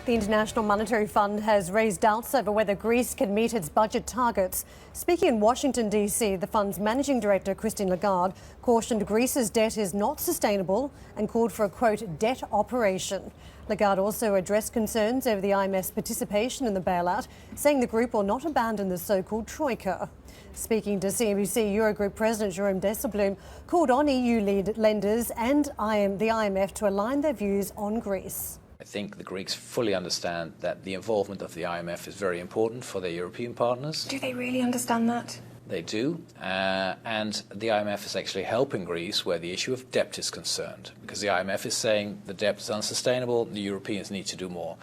The International Monetary Fund has raised doubts over whether Greece can meet its budget targets. Speaking in Washington, D.C., the fund's managing director, Christine Lagarde, cautioned Greece's debt is not sustainable and called for a, quote, debt operation. Lagarde also addressed concerns over the IMF's participation in the bailout, saying the group will not abandon the so-called troika. Speaking to CNBC, Eurogroup President Dijsselbloem called on EU lenders and the IMF to align their views on Greece. I think the Greeks fully understand that the involvement of the IMF is very important for their European partners. Do they really understand that? They do, and the IMF is actually helping Greece where the issue of debt is concerned, because the IMF is saying the debt is unsustainable, the Europeans need to do more.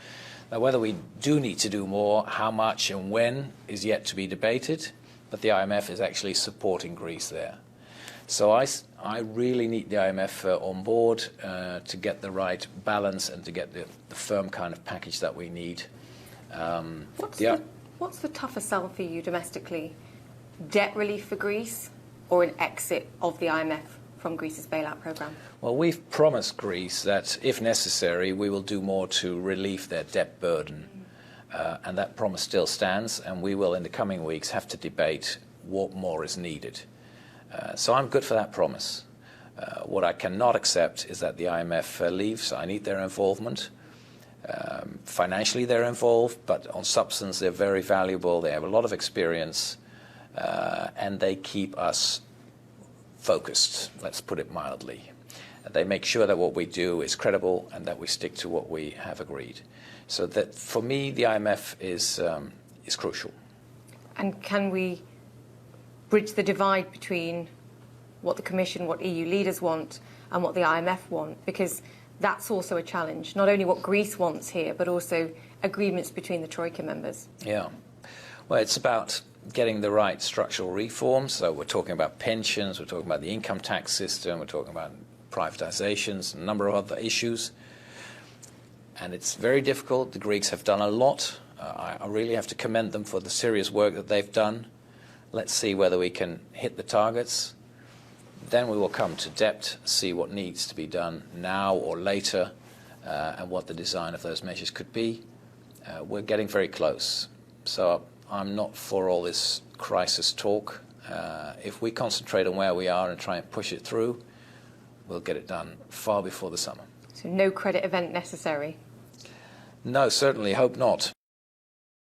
Now, whether we do need to do more, how much and when is yet to be debated, but the IMF is actually supporting Greece there. So I really need the IMF on board to get the right balance and to get the firm kind of package that we need. What's the tougher sell for you domestically? Debt relief for Greece or an exit of the IMF from Greece's bailout programme? Well, we've promised Greece that, if necessary, we will do more to relieve their debt burden. And that promise still stands, and we will, in the coming weeks, have to debate what more is needed. So I'm good for that promise. What I cannot accept is that the IMF leaves. I need their involvement. Financially, they're involved, but on substance, they're very valuable. They have a lot of experience, and they keep us focused, let's put it mildly. They make sure that what we do is credible and that we stick to what we have agreed. So that, for me, the IMF is crucial. And can we bridge the divide between what the Commission, what EU leaders want, and what the IMF want? Because that's also a challenge, not only what Greece wants here, but also agreements between the Troika members. Yeah. Well, it's about getting the right structural reforms. So we're talking about pensions, we're talking about the income tax system, we're talking about privatizations, a number of other issues. And it's very difficult. The Greeks have done a lot. I really have to commend them for the serious work that they've done. Let's see whether we can hit the targets. Then we will come to debt, see what needs to be done now or later, and what the design of those measures could be. We're getting very close. So I'm not for all this crisis talk. If we concentrate on where we are and try and push it through, we'll get it done far before the summer. So no credit event necessary? No, certainly hope not.